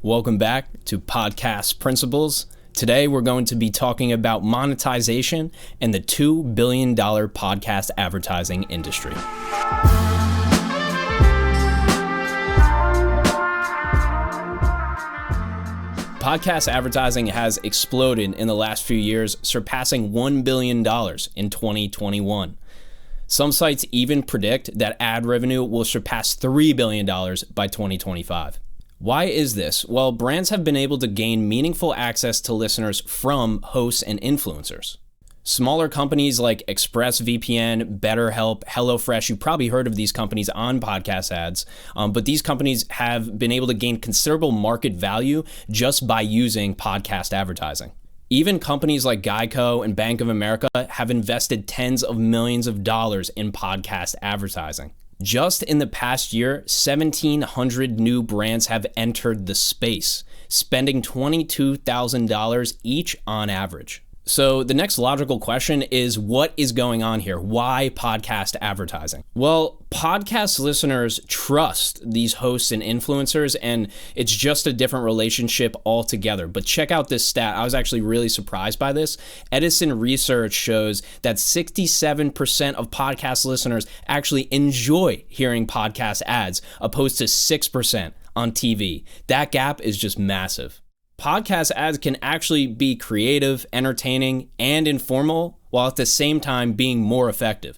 Welcome back to Podcast Principles. Today we're going to be talking about monetization and the $2 billion podcast advertising industry. Podcast advertising has exploded in the last few years, surpassing $1 billion in 2021. Some sites even predict that ad revenue will surpass $3 billion by 2025. Why is this? Well, brands have been able to gain meaningful access to listeners from hosts and influencers. Smaller companies like ExpressVPN, BetterHelp, HelloFresh, you probably heard of these companies on podcast ads, but these companies have been able to gain considerable market value just by using podcast advertising. Even companies like Geico and Bank of America have invested tens of millions of dollars in podcast advertising. Just in the past year, 1,700 new brands have entered the space, spending $22,000 each on average. So the next logical question is, what is going on here? Why podcast advertising? Well, podcast listeners trust these hosts and influencers, and it's just a different relationship altogether. But check out this stat. I was actually really surprised by this. Edison research shows that 67% of podcast listeners actually enjoy hearing podcast ads, opposed to 6% on TV. That gap is just massive. Podcast ads can actually be creative, entertaining, and informal, while at the same time being more effective.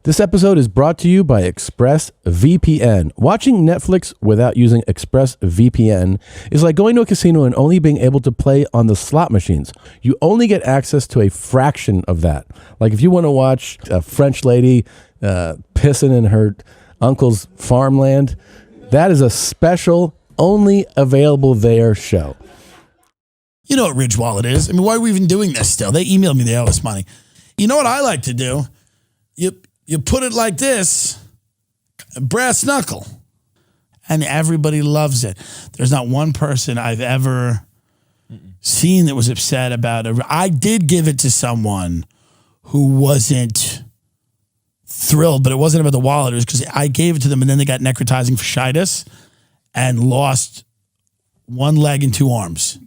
This episode is brought to you by ExpressVPN. Watching Netflix without using ExpressVPN is like going to a casino and only being able to play on the slot machines. You only get access to a fraction of that. Like if you want to watch a French lady pissing in her uncle's farmland, that is a special, only available there show. You know what Ridge Wallet is. I mean, why are we even doing this still? They emailed me, they owe us money. You know what I like to do? You put it like this, brass knuckle, and everybody loves it. There's not one person I've ever seen that was upset about it. I did give it to someone who wasn't thrilled, but it wasn't about the wallet. It was because I gave it to them and then they got necrotizing fasciitis and lost one leg and two arms.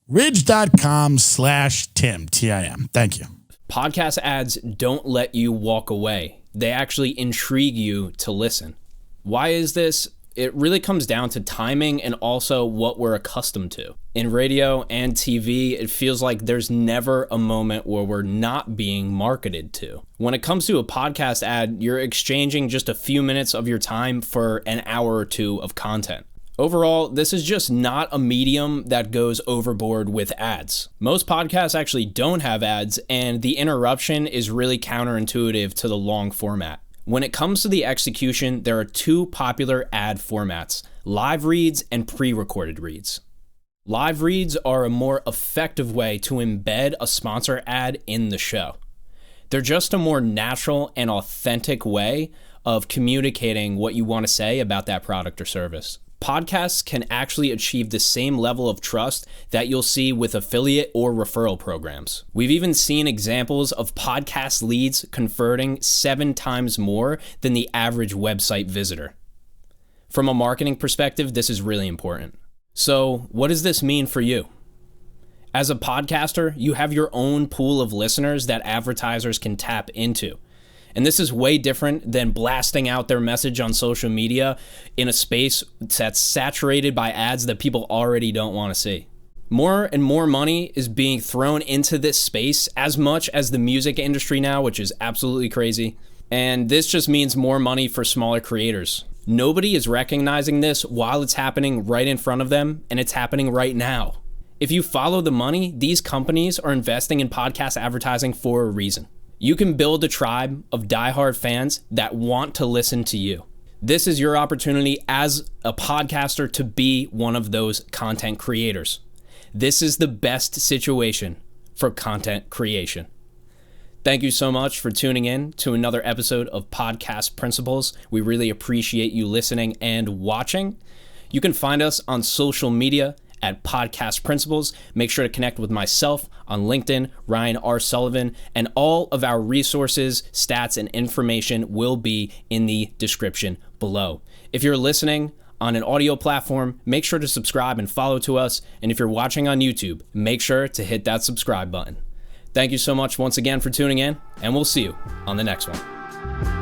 Ridge.com/Tim, T-I-M. Thank you. Podcast ads don't let you walk away. They actually intrigue you to listen. Why is this? It really comes down to timing and also what we're accustomed to. In radio and TV, it feels like there's never a moment where we're not being marketed to. When it comes to a podcast ad, you're exchanging just a few minutes of your time for an hour or two of content. Overall, this is just not a medium that goes overboard with ads. Most podcasts actually don't have ads, and the interruption is really counterintuitive to the long format. When it comes to the execution, there are two popular ad formats: live reads and pre-recorded reads. Live reads are a more effective way to embed a sponsor ad in the show. They're just a more natural and authentic way of communicating what you want to say about that product or service. Podcasts can actually achieve the same level of trust that you'll see with affiliate or referral programs. We've even seen examples of podcast leads converting 7 times more than the average website visitor. From a marketing perspective, this is really important. So, what does this mean for you? As a podcaster, you have your own pool of listeners that advertisers can tap into. And this is way different than blasting out their message on social media in a space that's saturated by ads that people already don't want to see. More and more money is being thrown into this space, as much as the music industry now, which is absolutely crazy. And this just means more money for smaller creators. Nobody is recognizing this while it's happening right in front of them, and it's happening right now. If you follow the money, these companies are investing in podcast advertising for a reason. You can build a tribe of diehard fans that want to listen to you. This is your opportunity as a podcaster to be one of those content creators. This is the best situation for content creation. Thank you so much for tuning in to another episode of Podcast Principles. We really appreciate you listening and watching. You can find us on social media at Podcast Principles. Make sure to connect with myself on LinkedIn, Ryan R. Sullivan, and all of our resources, stats, and information will be in the description below. If you're listening on an audio platform, make sure to subscribe and follow to us. And if you're watching on YouTube, make sure to hit that subscribe button. Thank you so much once again for tuning in, and we'll see you on the next one.